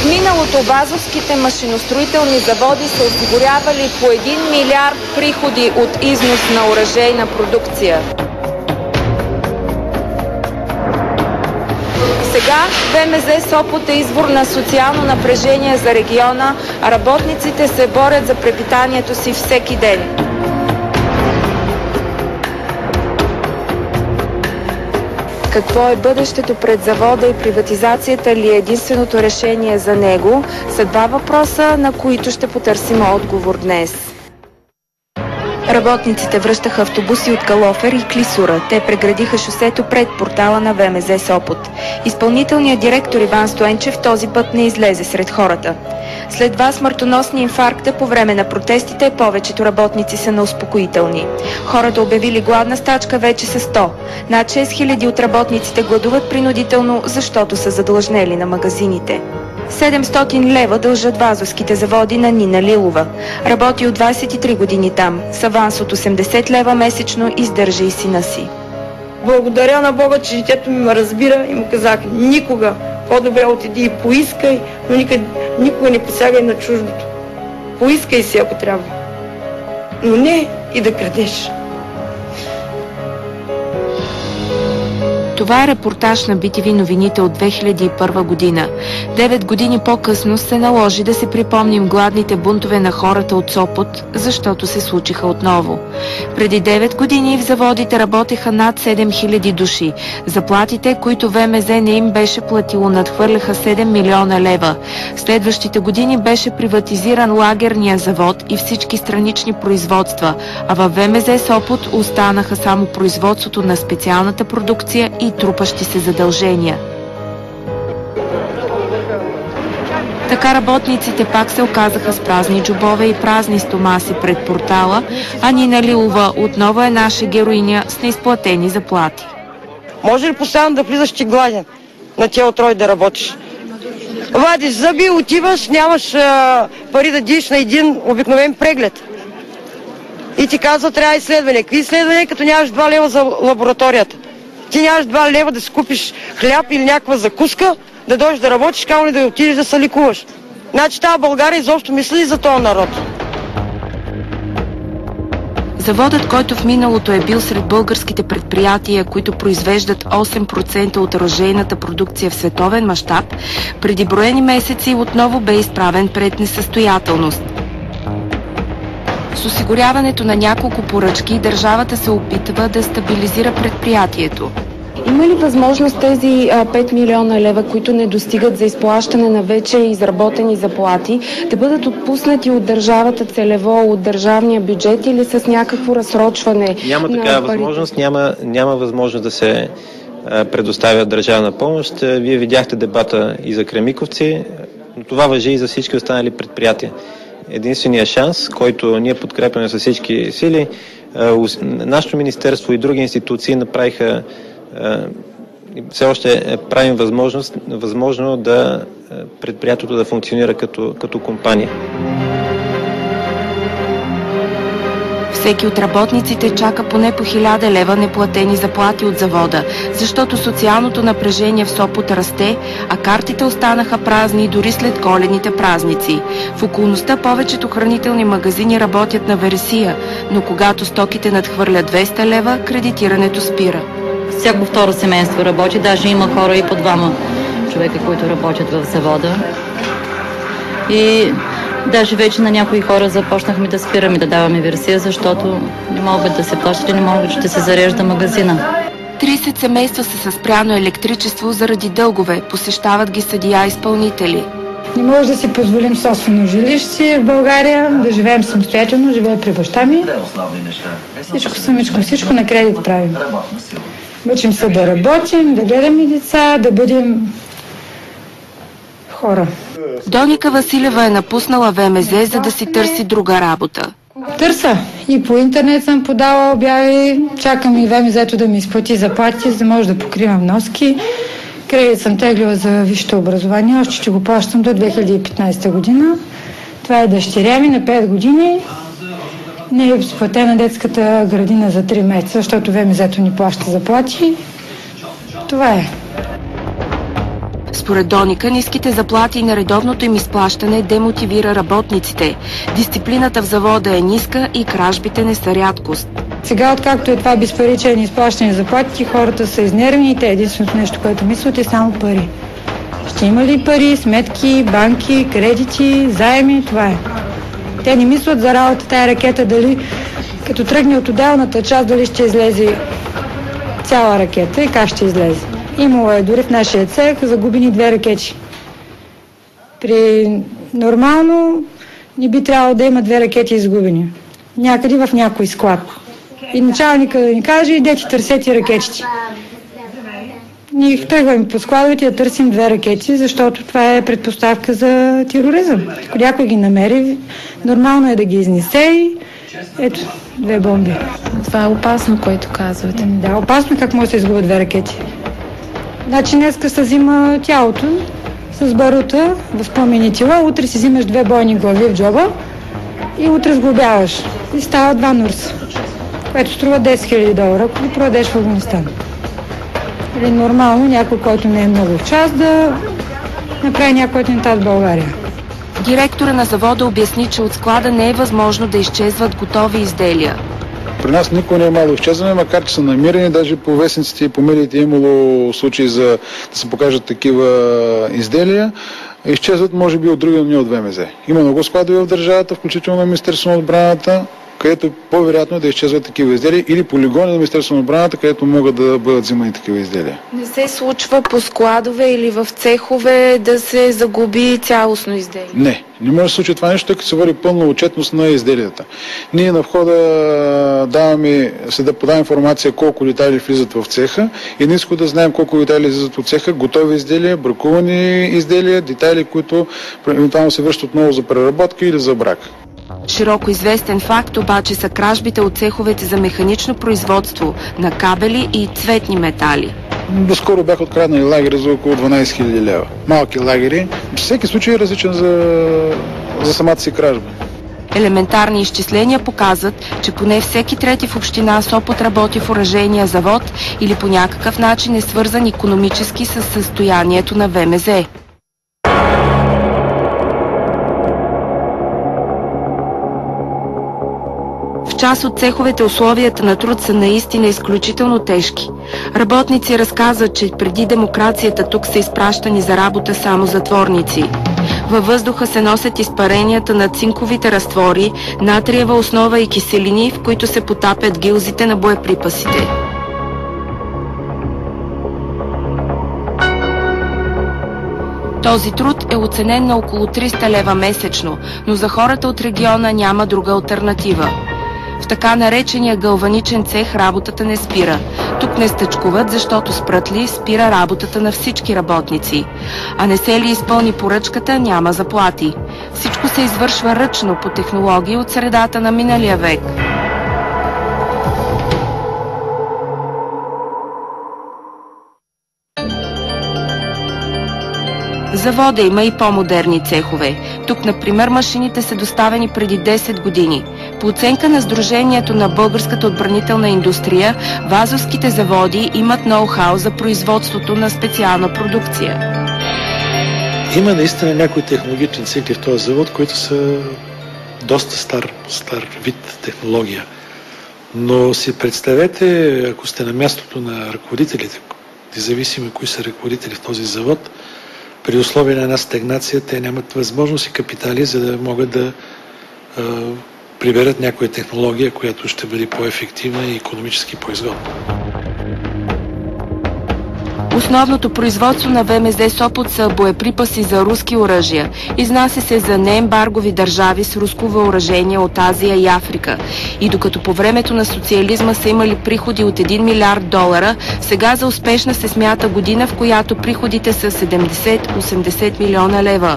В миналото вазовските машиностроителни заводи са осигурявали по 1 милиард приходи от износ на оръжейна продукция. Сега ВМЗ Сопот е извор на социално напрежение за региона, а работниците се борят за препитанието си всеки ден. Какво е бъдещето пред завода и приватизацията ли е единственото решение за него, са два въпроса, на които ще потърсим отговор днес. Работниците връщаха автобуси от Калофер и Клисура. Те преградиха шосето пред портала на ВМЗ Сопот. Изпълнителният директор Иван Стоенчев този път не излезе сред хората. След два смъртоносни инфаркта по време на протестите, повечето работници са неуспокоителни. Хората обявили гладна стачка вече са 100. Над 6000 от работниците гладуват принудително, защото са задлъжнели на магазините. 700 лева дължат вазовските заводи на Нина Лилова. Работи от 23 години там. С аванс от 80 лева месечно издържа и сина си. Благодаря на Бога, че детето ми ме разбира и му казах: никога, по-добре отиди и поискай, но никога не посягай на чуждото. Поискай си, ако трябва. Но не и да крадеш. Това е репортаж на BTV новините от 2001 година. 9 години по-късно се наложи да се припомним гладните бунтове на хората от Сопот, защото се случиха отново. Преди 9 години в заводите работеха над 7000 души. Заплатите, които ВМЗ не им беше платило, надхвърляха 7 милиона лева. Следващите години беше приватизиран лагерния завод и всички странични производства, а във ВМЗ Сопот останаха само производството на специалната продукция и трупащи се задължения. Така работниците пак се оказаха с празни джобове и празни стомаси пред портала, а Нина Лилова отново е наша героиня с неизплатени заплати. Може ли постоянно да влизаш ти гладен на тия отрой да работиш? Вадиш зъби, отиваш, нямаш пари да диш на един обикновен преглед. И ти казва, трябва изследване. Какви изследвания, като нямаш 2 лева за лабораторията? Ти нямаш 2 лева да си купиш хляб или някаква закуска, да дойдеш да работиш, камо ли да отидеш да се лекуваш. Значи тази България изобщо мисли за този народ. Заводът, който в миналото е бил сред българските предприятия, които произвеждат 8% от оръжейната продукция в световен мащаб, преди броени месеци отново бе изправен пред несъстоятелност. С осигуряването на няколко поръчки, държавата се опитва да стабилизира предприятието. Има ли възможност тези 5 милиона лева, които не достигат за изплащане на вече изработени заплати, да бъдат отпуснати от държавата целево, от държавния бюджет или с някакво разсрочване? Няма такава възможност, няма възможност да се предоставя държавна помощ. Вие видяхте дебата и за Кремиковци, но това важи и за всички останали предприятия. Единственият шанс, който ние подкрепяме с всички сили, нашето министерство и други институции направиха, все още правим възможно да предприятието да функционира като компания. Всеки от работниците чака поне по 1000 лева неплатени заплати от завода, защото социалното напрежение в Сопот расте, а картите останаха празни дори след коледните празници. В околността повечето хранителни магазини работят на вересия, но когато стоките надхвърлят 200 лева, кредитирането спира. Всяко второ семейство работи, даже има хора и по 2 човека, които работят в завода. И даже вече на някои хора започнахме да спираме да даваме версия, защото не могат да се плащат и не могат да се зарежда магазина. 30 семейства са с спряно електричество заради дългове. Посещават ги съдия-изпълнители. Не може да си позволим собствено жилище в България, да живеем самостоятелно, живея при баща ми. Всичко на кредит правим. Учим се да работим, да гледаме деца, да бъдем хора. Доника Василева е напуснала ВМЗ, за да си търси друга работа. Търся. И по интернет съм подала обяви, чакам и ВМЗ-то да ми изплати заплати, за да може да покривам вноски. Кредит съм теглила за висшето образование, още ще го плащам до 2015 година. Това е дъщеря ми на 5 години. Не е изплатена детската градина за 3 месеца, защото ВМЗ-то ни плаща заплати. Това е. Според Доника, ниските заплати и нередовното им изплащане демотивира работниците. Дисциплината в завода е ниска и кражбите не са рядкост. Сега, откакто е това безпаричен изплащане заплати, хората са изнервени и те единственото нещо, което мислят, е само пари. Ще има ли пари, сметки, банки, кредити, заеми, това е. Те не мислят за работа тая ракета, дали като тръгне от отделната част, дали ще излезе цяла ракета и как ще излезе. Имало е дори в нашия цех загубени 2 ракети. При нормално не би трябвало да има 2 ракети изгубени. Някъде в някой склад. И началника да ни каже, идете търсете ракетите. Ние тръгваме по складовете да търсим 2 ракети, защото това е предпоставка за тероризъм. Ако някой ги намери, нормално е да ги изнесе и ето, 2 бомби. Това е опасно, което казвате. Да, опасно как може да се изгубят 2 ракети. Значи днеска се взима тялото с барута в пламени тела, утре си взимаш 2 бойни глави в джоба и утре сглобяваш. И става 2 нурса, което струва $10,000, ако ги продадеш в Афганистан. Или нормално някой, който не е много в час, да направи някой атентат в България. Директора на завода обясни, че от склада не е възможно да изчезват готови изделия. При нас никой не е имало изчезване, макар че са намирани, даже по вестниците и по медиите е имало случаи за да се покажат такива изделия. Изчезват може би от други, но не от ВМЗ. Има много складове в държавата, включително на Министерството на отбраната, където по-вероятно е да изчезват такива изделия, или полигони на Министерството на отбраната, където могат да бъдат взимани такива изделия. Не се случва по складове или в цехове да се загуби цялостно изделие? Не може да се случи това нещо, тъй като се води пълна отчетност на изделията. Ние на входа да подаваме информация колко детайли влизат в цеха и не искаме да знаем колко детайли излизат от цеха, готови изделия, бракувани изделия, детайли, които евентуално се връщат отново за преработка или за брак. Широко известен факт обаче са кражбите от цеховете за механично производство на кабели и цветни метали. Доскоро бяха откраднали лагери за около 12 000 лева. Малки лагери. Всеки случай е различен за самата си кражба. Елементарни изчисления показват, че поне всеки трети в община Сопот работи в оръжейния завод или по някакъв начин е свързан икономически с състоянието на ВМЗ. В част от цеховете условията на труд са наистина изключително тежки. Работници разказват, че преди демокрацията тук са изпращани за работа само затворници. Във въздуха се носят изпаренията на цинковите разтвори, натриева основа и киселини, в които се потапят гилзите на боеприпасите. Този труд е оценен на около 300 лева месечно, но за хората от региона няма друга алтернатива. В така наречения галваничен цех работата не спира. Тук не стъчкуват, защото спрат ли, спира работата на всички работници. А не се ли изпълни поръчката, няма заплати. Всичко се извършва ръчно по технологии от средата на миналия век. Завода има и по-модерни цехове. Тук, например, машините са доставени преди 10 години. По оценка на Сдружението на българската отбранителна индустрия, вазовските заводи имат ноу-хау за производството на специална продукция. Има наистина някои технологични цикли в този завод, които са доста стар вид технология. Но си представете, ако сте на мястото на ръководителите, независимо кои са ръководители в този завод, при условие на една стагнация, те нямат възможност и капитали, за да могат да приберат някоя технология, която ще бъде по-ефективна и икономически по-изгодна. Основното производство на ВМЗ Сопот са боеприпаси за руски оръжия. Изнася се за неембаргови държави с руско въоръжение от Азия и Африка. И докато по времето на социализма са имали приходи от $1 милиард, сега за успешна се смята година, в която приходите са 70-80 милиона лева.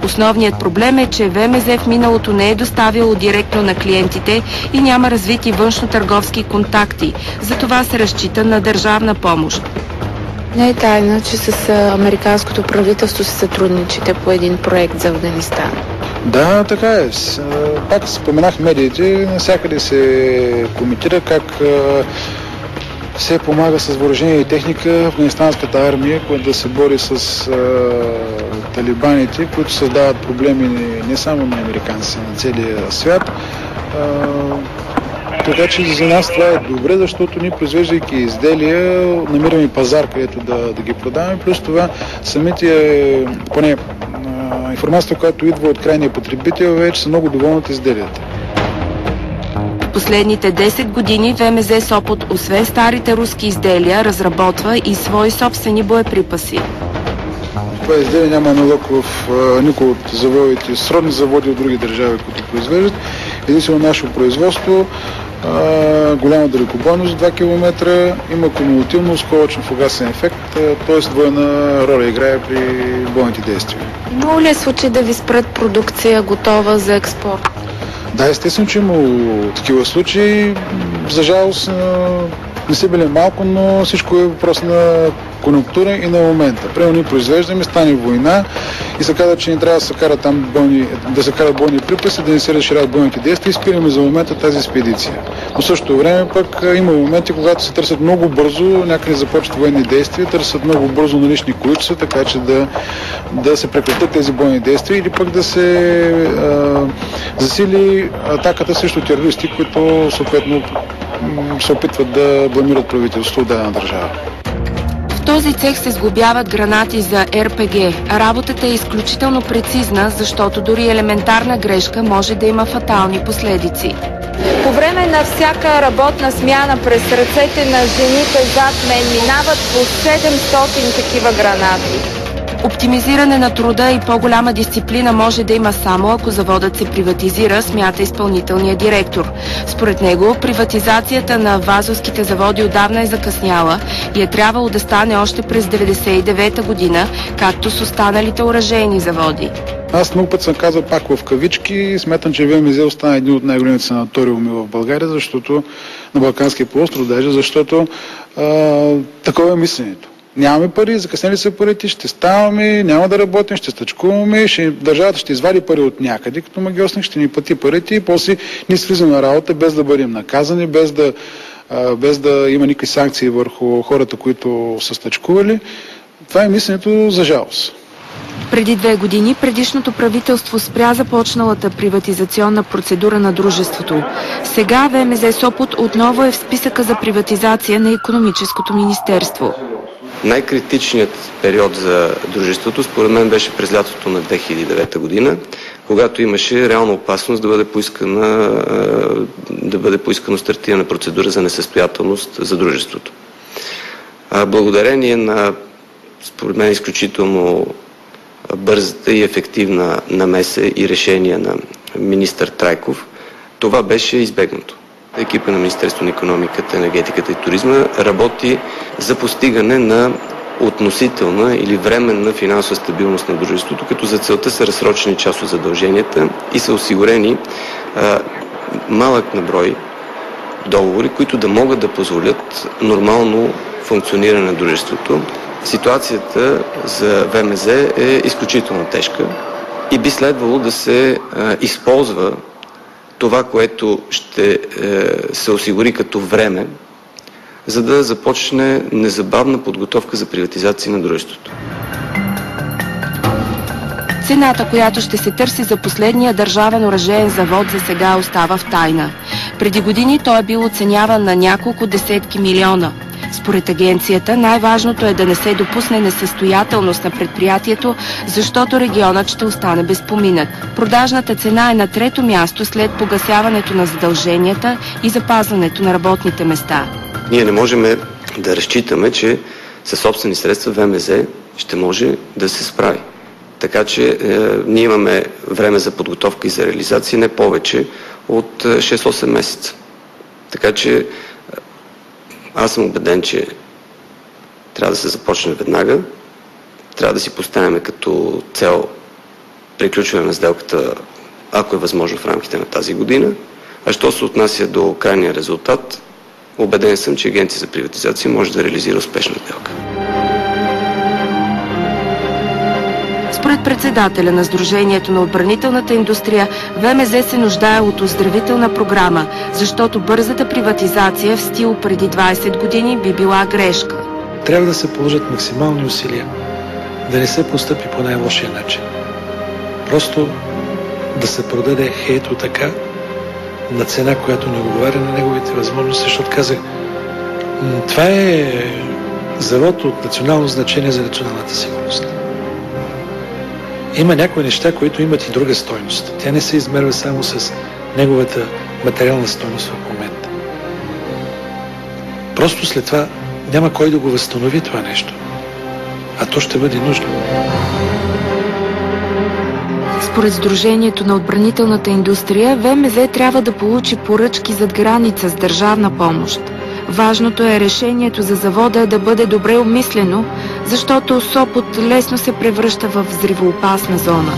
Основният проблем е, че ВМЗ в миналото не е доставило директно на клиентите и няма развити външно-търговски контакти. Затова се разчита на държавна помощ. Не е тайна, че с американското правителство се сътрудничите по един проект за Афганистан. Да, така е. Пак споменах медиите, навсякъде се коментира как се помага с въоръжение и техника афганистанската армия, която да се бори с талибаните, които създават проблеми не само на американци, на целия свят. Така че за нас това е добре, защото ние, произвеждайки изделия, намираме пазар, където да ги продаваме. Плюс това самите, поне информацията, която идва от крайния потребител, вече са много доволни от изделията. Последните 10 години ВМЗ Сопот, освен старите руски изделия, разработва и свои собствени боеприпаси. Това изделие няма аналог в никой от заводите, сродни заводи от други държави, които произвеждат. Единствено наше производство, голяма далекобойност 2 км, има кумулативно осколъчен фугасен ефект, т.е. двойна роля играе при бойните действия. Имало ли е случай да ви спрат продукция готова за експорт? Да, естествено, че имало такива случаи. За жалост не са били малко, но всичко е въпрос на конюнктура и на момента. Примерно ние произвеждаме, стане война и се казва, че не трябва да се карат там да се карат бойни припаси, да не се разширяват бойните действия и спираме за момента тази експедиция. Но в същото време пък има моменти, когато се търсят много бързо, някъде започват военни действия, търсят много бързо налични количества, така че да се прекратят тези бойни действия или пък да се засили атаката срещу терористи, които съответно се опитват да бламират правителството от дадена държава. В този цех се сглобяват гранати за РПГ. Работата е изключително прецизна, защото дори елементарна грешка може да има фатални последици. По време на всяка работна смяна през ръцете на жените зад мен минават по 700 такива гранати. Оптимизиране на труда и по-голяма дисциплина може да има само ако заводът се приватизира, смята изпълнителният директор. Според него, приватизацията на Вазовските заводи отдавна е закъсняла и е трябвало да стане още през 1999 година, както с останалите оръжейни заводи. Аз много път съм казал пак в кавички, смятам, че ВМЗ остана един от най-големите санаториуми в България, защото на Балканския полуостров даже, защото такова е мисленето. Нямаме пари, закъснели са парите, ще ставаме, няма да работим, ще стъчкуваме, държавата ще извади пари от някъде, като магиосник ще ни плати парите и после ние слизаме на работа, без да бъдем наказани, без да има никакви санкции върху хората, които са стъчкували. Това е мисленето за жалост. Преди 2 години предишното правителство спря започналата приватизационна процедура на дружеството. Сега ВМЗ Сопот отново е в списъка за приватизация на Икономическото министерство. Най-критичният период за дружеството, според мен, беше през лятото на 2009 година, когато имаше реална опасност да бъде поискано стартирана процедура за несъстоятелност за дружеството. Благодарение на, според мен, изключително бързата и ефективна намеса и решение на министър Трайков, това беше избегнато. Екипа на Министерството на икономиката, енергетиката и туризма работи за постигане на относителна или временна финансова стабилност на дружеството, като за целта са разсрочени част от задълженията и са осигурени малък наброй договори, които да могат да позволят нормално функциониране на дружеството. Ситуацията за ВМЗ е изключително тежка и би следвало да се използва това, което ще се осигури като време, за да започне незабавна подготовка за приватизация на дружеството. Цената, която ще се търси за последния държавен оръжеен завод, за сега остава в тайна. Преди години той е бил оценяван на няколко десетки милиона. Според агенцията, най-важното е да не се допусне несъстоятелност на предприятието, защото регионът ще остане без поминък. Продажната цена е на 3-то място след погасяването на задълженията и запазването на работните места. Ние не можем да разчитаме, че със собствени средства ВМЗ ще може да се справи. Така че ние имаме време за подготовка и за реализация не повече от 6-8 месеца. Така че аз съм убеден, че трябва да се започне веднага, трябва да си поставяме като цел приключване на сделката, ако е възможно в рамките на тази година. А що се отнася до крайния резултат, убеден съм, че Агенция за приватизация може да реализира успешна сделка. Според председателя на Сдружението на отбранителната индустрия, ВМЗ се нуждае от оздравителна програма, защото бързата приватизация в стил преди 20 години би била грешка. Трябва да се положат максимални усилия, да не се постъпи по най-лошия начин. Просто да се продаде ето така, на цена, която не отговаря на неговите възможности, защото казах, това е завод от национално значение за националната сигурност. Има някои неща, които имат и друга стойност. Тя не се измерва само с неговата материална стойност в момента. Просто след това няма кой да го възстанови това нещо. А то ще бъде нужно. Според Сдружението на отбранителната индустрия, ВМЗ трябва да получи поръчки зад граница с държавна помощ. Важното е решението за завода да бъде добре обмислено, защото Сопот лесно се превръща в взривоопасна зона.